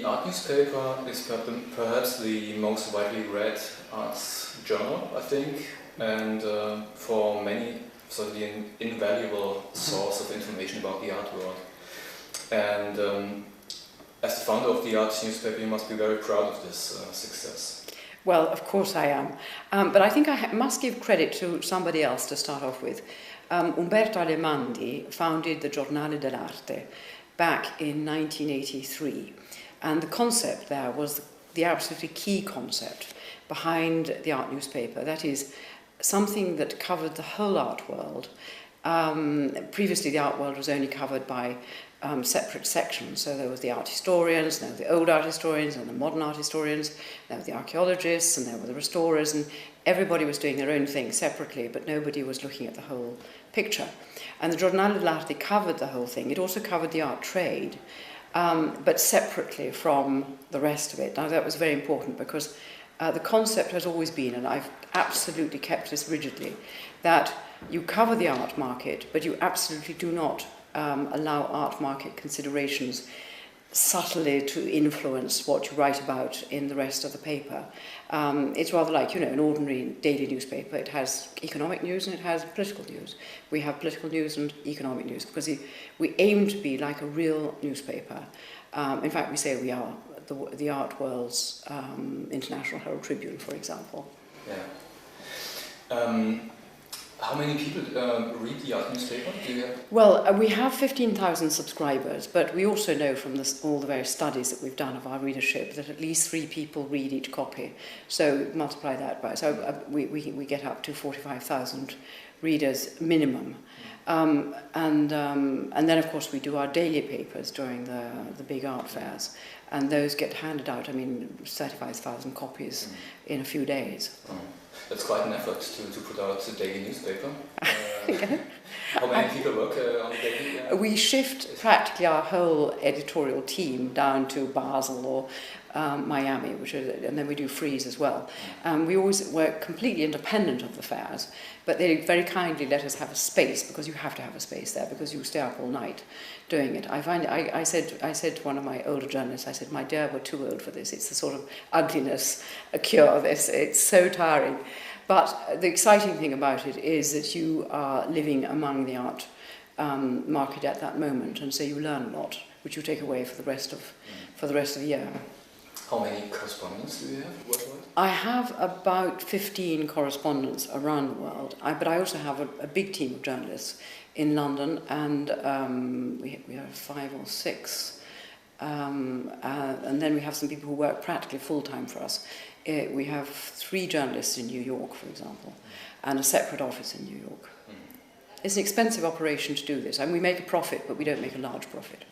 art newspaper is perhaps the most widely read arts journal, I think, and for many, certainly an invaluable source of information about the art world. And as the founder of the arts newspaper, you must be very proud of this success. Well, of course I am. But I think I must give credit to somebody else to start off with. Umberto Alemandi founded the Giornale dell'Arte back in 1983. And the concept there was the absolutely key concept behind the art newspaper. That is, something that covered the whole art world. Previously, the art world was only covered by separate sections. So there was the art historians, there were the old art historians, and the modern art historians, there were the archaeologists, and there were the restorers, and everybody was doing their own thing separately, but nobody was looking at the whole picture. And the Giornale dell'Arte covered the whole thing. It also covered the art trade, but separately from the rest of it. Now, that was very important because the concept has always been, and I've absolutely kept this rigidly, that you cover the art market, but you absolutely do not allow art market considerations subtly to influence what you write about in the rest of the paper. It's rather like, an ordinary daily newspaper. It has economic news and it has political news. We have political news and economic news because we aim to be like a real newspaper. In fact, we say we are the art world's International Herald Tribune, for example. Yeah. How many people read the art newspaper? Well, we have 15,000 subscribers, but we also know from all the various studies that we've done of our readership that at least 3 people read each copy. So multiply that by, we get up to 45,000 readers minimum. And then, of course, we do our daily papers during the big art fairs, and those get handed out, 35,000 copies in a few days. That's quite an effort to put out a daily newspaper. How many people work on the daily? We shift practically our whole editorial team down to Basel or Miami, and then we do Frieze as well. We always work completely independent of the fairs, but they very kindly let us have a space, because you have to have a space there, because you stay up all night doing it. I said to one of my older journalists, I said, "My dear, we're too old for this. It's the sort of ugliness cure of this. It's so tiring." But the exciting thing about it is that you are living among the art market at that moment, and so you learn a lot, which you take away for the rest of the year. How many correspondents do you have worldwide? I have about 15 correspondents around the world, but I also have a big team of journalists in London, and we have 5 or 6. And then we have some people who work practically full-time for us. We have 3 journalists in New York, for example, and a separate office in New York. It's an expensive operation to do this. We make a profit, but we don't make a large profit.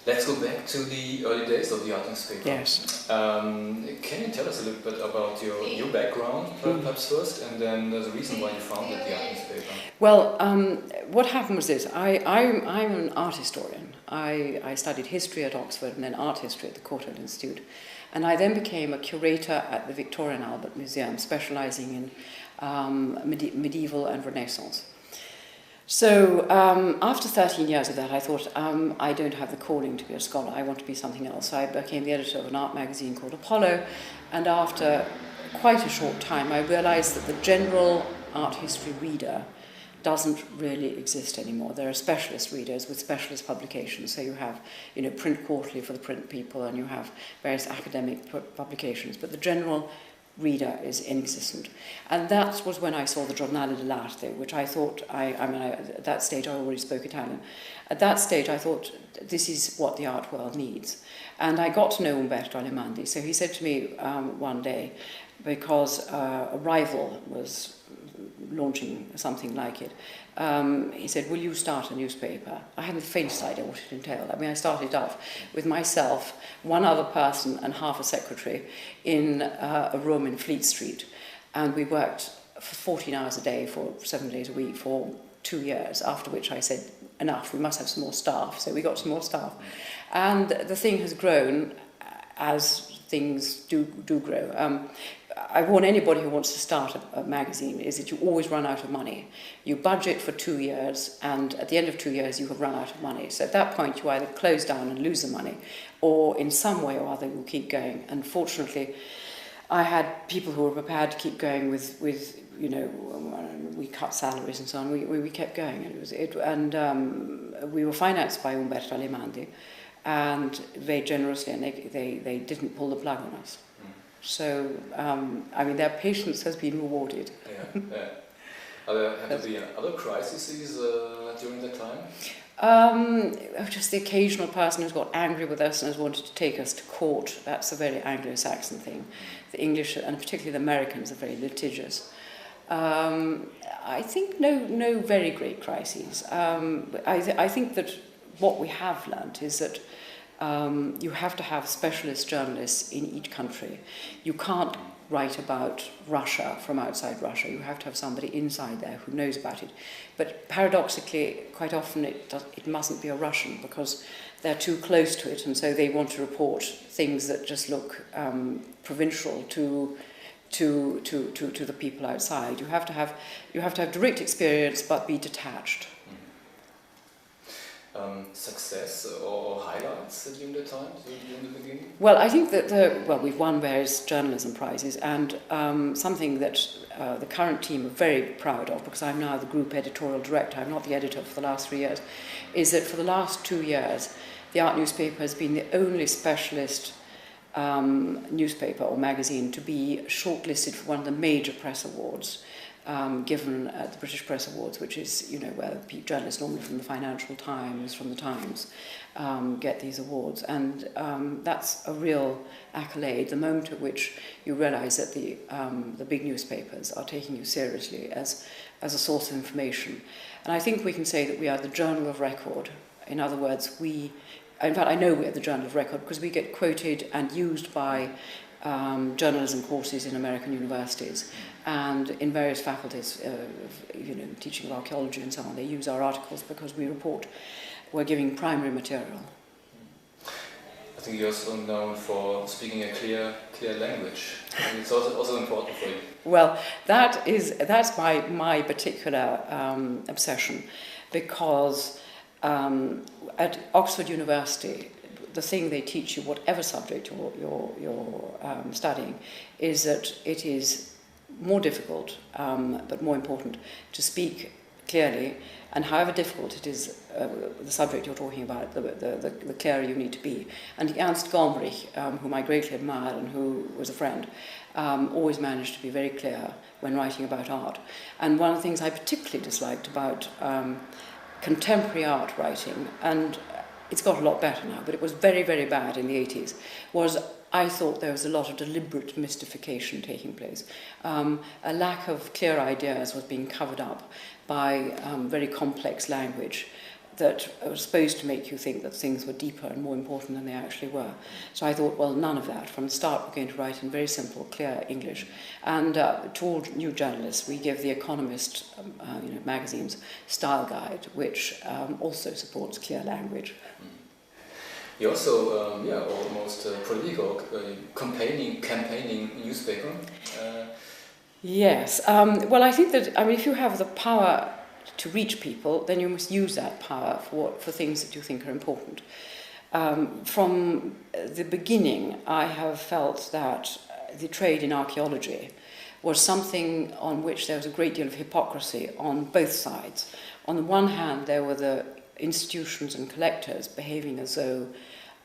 Let's go back to the early days of the art newspaper. Yes. Can you tell us a little bit about your background, perhaps first, and then the reason why you founded the art newspaper? Well, what happened was this. I'm an art historian. I studied history at Oxford and then art history at the Courtauld Institute. And I then became a curator at the Victoria and Albert Museum, specializing in medieval and Renaissance. So after 13 years of that, I thought, I don't have the calling to be a scholar. I want to be something else. I became the editor of an art magazine called Apollo, and after quite a short time, I realized that the general art history reader doesn't really exist anymore. There are specialist readers with specialist publications. So you have, Print Quarterly for the print people, and you have various academic publications. But the general reader is inexistent. And that was when I saw the Giornale dell'Arte, which I thought, at that stage I already spoke Italian. At that stage I thought, this is what the art world needs. And I got to know Umberto Alemandi. So he said to me one day, because a rival was launching something like it, he said, "Will you start a newspaper?" I hadn't the faintest idea what it entailed. I started off with myself, one other person and half a secretary in a room in Fleet Street, and we worked for 14 hours a day for 7 days a week for 2 years, after which I said, enough, we must have some more staff. So we got some more staff. And the thing has grown as things do grow. I warn anybody who wants to start a magazine is that you always run out of money. You budget for 2 years, and at the end of 2 years you have run out of money. So at that point you either close down and lose the money, or in some way or other you keep going. And fortunately, I had people who were prepared to keep going with you know, we cut salaries and so on. We kept going, and we were financed by Umberto Alemandi, and very generously, and they didn't pull the plug on us. So I mean, their patience has been rewarded. Yeah, yeah. Have there been other crises during that time? Just the occasional person who's got angry with us and has wanted to take us to court. That's a very Anglo-Saxon thing. The English, and particularly the Americans, are very litigious. I think no very great crises. I think that what we have learnt is that you have to have specialist journalists in each country. You can't write about Russia from outside Russia. You have to have somebody inside there who knows about it. But paradoxically, quite often it mustn't be a Russian, because they're too close to it, and so they want to report things that just look provincial to the people outside. You have to have direct experience, but be detached. Success or highlights during the time, during the beginning? Well, I think that we've won various journalism prizes, and something that the current team are very proud of, because I'm now the group editorial director, I'm not the editor for the last 3 years, is that for the last 2 years, the Art newspaper has been the only specialist newspaper or magazine to be shortlisted for one of the major press awards given at the British Press Awards, which is, you know, where journalists normally from the Financial Times, from the Times, get these awards. And that's a real accolade, the moment at which you realise that the big newspapers are taking you seriously as a source of information. And I think we can say that we are the journal of record. In other words, in fact, I know we're the journal of record because we get quoted and used by journalism courses in American universities and in various faculties, you know, teaching of archaeology and so on. They use our articles because we're giving primary material. I think you're also known for speaking a clear language. And it's also important for you. Well, that's my particular obsession, because at Oxford University, the thing they teach you, whatever subject you're studying, is that it is more difficult, but more important, to speak clearly. And however difficult it is, the subject you're talking about, the clearer you need to be. And Ernst Gombrich, whom I greatly admired and who was a friend, always managed to be very clear when writing about art. And one of the things I particularly disliked about contemporary art writing, and it's got a lot better now, but it was very, very bad in the 80s, was I thought there was a lot of deliberate mystification taking place. A lack of clear ideas was being covered up by very complex language that was supposed to make you think that things were deeper and more important than they actually were. So I thought, well, none of that. From the start, we're going to write in very simple, clear English. And to all new journalists, we give The Economist magazine's style guide, which also supports clear language. You're also, almost political, campaigning newspaper. Yes. Well, I think that, if you have the power to reach people, then you must use that power for things that you think are important. From the beginning, I have felt that the trade in archaeology was something on which there was a great deal of hypocrisy on both sides. On the one hand, there were the institutions and collectors behaving as though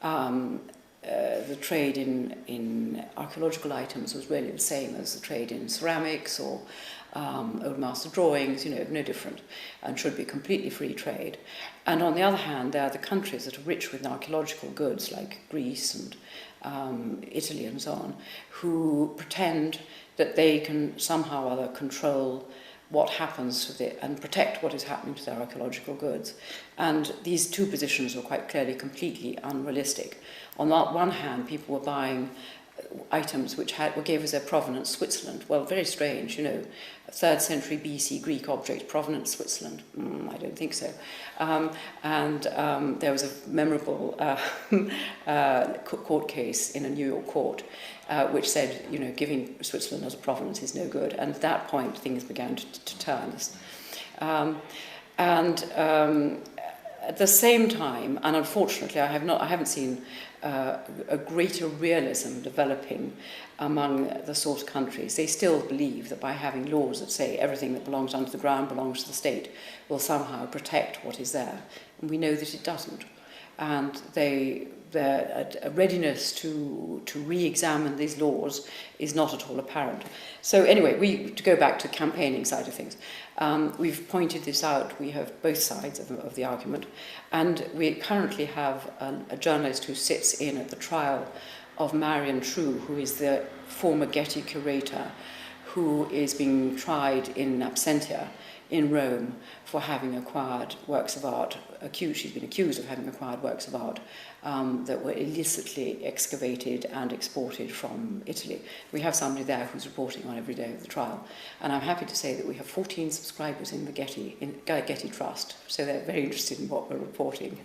the trade in archaeological items was really the same as the trade in ceramics or old master drawings, no different, and should be completely free trade. And on the other hand, there are the countries that are rich with archaeological goods, like Greece and Italy and so on, who pretend that they can somehow or other control what happens to and protect what is happening to their archaeological goods. And these two positions were quite clearly completely unrealistic. On that one hand, people were buying items which gave us their provenance, Switzerland. Well, very strange, 3rd century BC Greek object, provenance Switzerland? I don't think so. There was a memorable court case in a New York court which said, you know, giving Switzerland as a provenance is no good. And at that point, things began to turn. At the same time, and unfortunately, I haven't seen a greater realism developing among the source countries. They still believe that by having laws that say everything that belongs under the ground belongs to the state will somehow protect what is there. And we know that it doesn't. And their readiness to re-examine these laws is not at all apparent. So anyway, to go back to the campaigning side of things, we've pointed this out. We have both sides of the argument, and we currently have a journalist who sits in at the trial of Marion True, who is the former Getty curator, who is being tried in absentia in Rome for having acquired works of art. She's been accused of having acquired works of art that were illicitly excavated and exported from Italy. We have somebody there who's reporting on every day of the trial, and I'm happy to say that we have 14 subscribers in the Getty Trust, so they're very interested in what we're reporting.